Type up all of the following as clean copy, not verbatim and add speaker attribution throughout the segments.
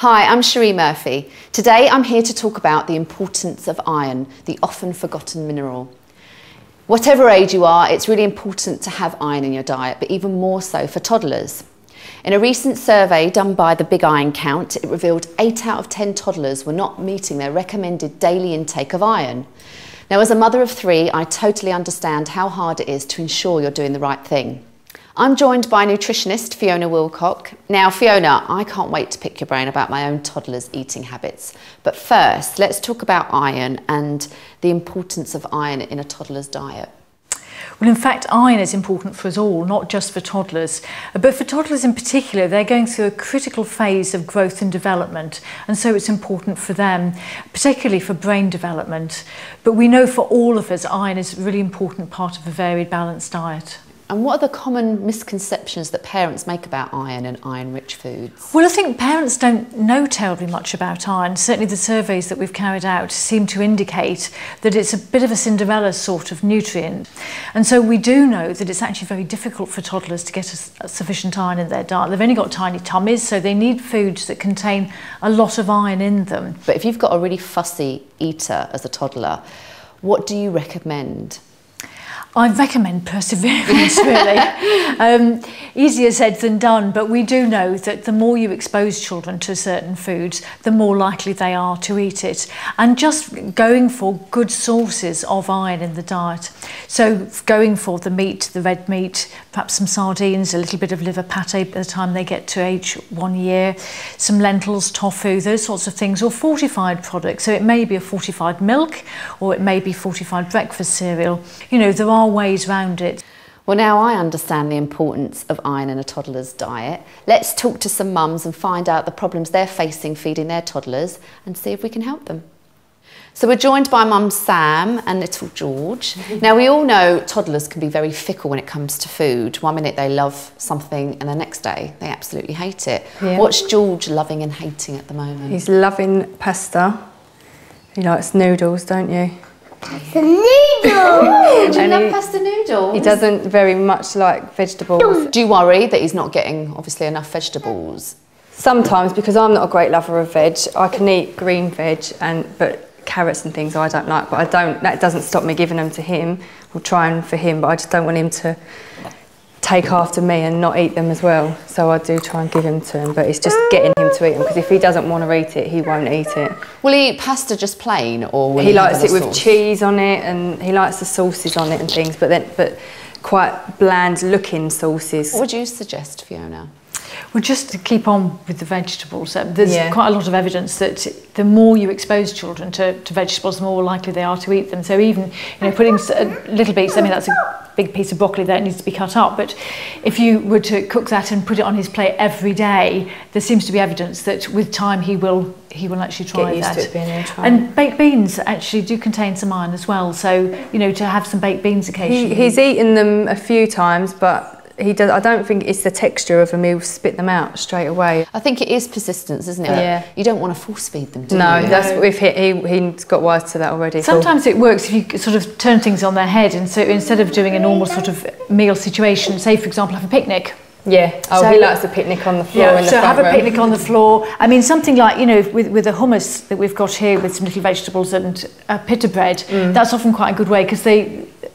Speaker 1: Hi, I'm Sheree Murphy. Today I'm here to talk about the importance of iron, the often forgotten mineral. Whatever age you are, it's really important to have iron in your diet, but even more so for toddlers. In a recent survey done by the Big Iron Count, it revealed 8 out of 10 toddlers were not meeting their recommended daily intake of iron. Now, as a mother of 3, I totally understand how hard it is to ensure you're doing the right thing. I'm joined by nutritionist Fiona Wilcock. Now, Fiona, I can't wait to pick your brain about my own toddlers' eating habits. But first, let's talk about iron and the importance of iron in a toddler's diet.
Speaker 2: Well, in fact, iron is important for us all, not just for toddlers. But for toddlers in particular, they're going through a critical phase of growth and development, and so it's important for them, particularly for brain development. But we know for all of us, iron is a really important part of a varied, balanced diet.
Speaker 1: And what are the common misconceptions that parents make about iron and iron-rich foods?
Speaker 2: Well, I think parents don't know terribly much about iron. Certainly the surveys that we've carried out seem to indicate that it's a bit of a Cinderella sort of nutrient. And so we do know that it's actually very difficult for toddlers to get sufficient iron in their diet. They've only got tiny tummies, so they need foods that contain a lot of iron in them.
Speaker 1: But if you've got a really fussy eater as a toddler, what do you recommend?
Speaker 2: I recommend perseverance, really. Easier said than done, but we do know that the more you expose children to certain foods, the more likely they are to eat it. And just going for good sources of iron in the diet. So going for the meat, the red meat, perhaps some sardines, a little bit of liver pate by the time they get to age 1 year, some lentils, tofu, those sorts of things, or fortified products. So it may be a fortified milk, or it may be fortified breakfast cereal. You know, there are ways around it.
Speaker 1: Well, now I understand the importance of iron in a toddler's diet. Let's talk to some mums and find out the problems they're facing feeding their toddlers and see if we can help them. So we're joined by Mum Sam and little George. Now, we all know toddlers can be very fickle when it comes to food. 1 minute they love something and the next day they absolutely hate it.
Speaker 3: Yeah.
Speaker 1: What's George loving and hating at the moment?
Speaker 3: He's loving pasta. He likes noodles, don't you?
Speaker 4: Pasta noodles!
Speaker 1: Do you love pasta noodles?
Speaker 3: He doesn't very much like vegetables.
Speaker 1: Do you worry that he's not getting, obviously, enough vegetables?
Speaker 3: Sometimes, because I'm not a great lover of veg, I can eat green veg, but carrots and things I don't like, but that doesn't stop me giving them to him or trying for him, but I just don't want him to take after me and not eat them as well. So I do try and give him to him, but it's just getting him to eat them, because if he doesn't want to eat it, he won't eat it.
Speaker 1: Will he eat pasta just plain, or will
Speaker 3: he likes it with
Speaker 1: sauce?
Speaker 3: cheese on it, and he likes the sauces on it and things, but quite bland looking sauces.
Speaker 1: What would you suggest, Fiona?
Speaker 2: Well, just to keep on with the vegetables, there's quite a lot of evidence that the more you expose children to vegetables, the more likely they are to eat them. So even, you know, putting little bits, I mean, that's a big piece of broccoli that needs to be cut up, but if you were to cook that and put it on his plate every day, there seems to be evidence that with time he will actually try
Speaker 3: Get used
Speaker 2: that.
Speaker 3: to it being there, try
Speaker 2: and baked beans actually do contain some iron as well, so, you know, to have some baked beans occasionally.
Speaker 3: He's eaten them a few times, but I don't think it's the texture of them. He'll spit them out straight away.
Speaker 1: I think it is persistence, isn't it?
Speaker 3: Yeah.
Speaker 1: You don't want to force feed them, do you?
Speaker 3: No, he's got wise to that already.
Speaker 2: Sometimes it works if you sort of turn things on their head, and so instead of doing a normal sort of meal situation, say for example have a picnic.
Speaker 3: Yeah. Oh, so he likes a picnic on the floor in the
Speaker 2: so
Speaker 3: front
Speaker 2: have a
Speaker 3: room.
Speaker 2: picnic on the floor. I mean, something like, you know, with the hummus that we've got here with some little vegetables and pita bread, that's often quite a good way, because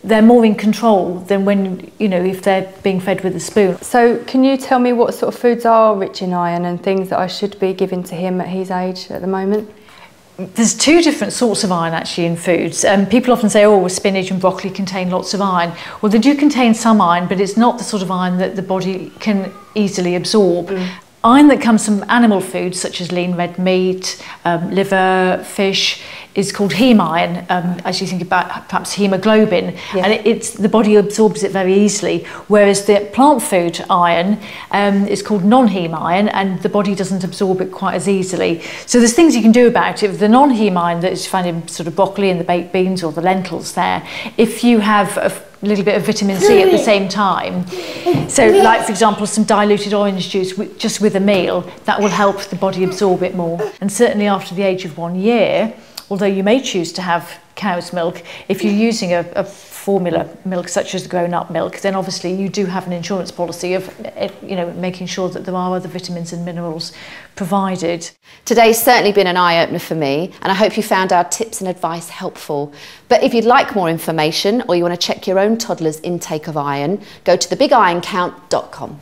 Speaker 2: they're more in control than when, you know, if they're being fed with a spoon.
Speaker 3: So can you tell me what sort of foods are rich in iron and things that I should be giving to him at his age at the moment?
Speaker 2: There's 2 different sorts of iron actually in foods. People often say, oh, well, spinach and broccoli contain lots of iron. Well, they do contain some iron, but it's not the sort of iron that the body can easily absorb. Iron that comes from animal foods such as lean red meat, liver, fish, is called heme iron, as you think about perhaps hemoglobin, and the body absorbs it very easily, whereas the plant food iron is called non-heme iron, and the body doesn't absorb it quite as easily. So there's things you can do about it. The non-heme iron that is found in sort of broccoli and the baked beans or the lentils there, if you have a little bit of vitamin C at the same time, so like for example some diluted orange juice just with a meal, that will help the body absorb it more. And certainly after the age of 1 year, although you may choose to have cow's milk, if you're using a formula milk, such as the grown-up milk, then obviously you do have an insurance policy of, you know, making sure that there are other vitamins and minerals provided.
Speaker 1: Today's certainly been an eye-opener for me, and I hope you found our tips and advice helpful. But if you'd like more information or you want to check your own toddler's intake of iron, go to thebigIronCount.com.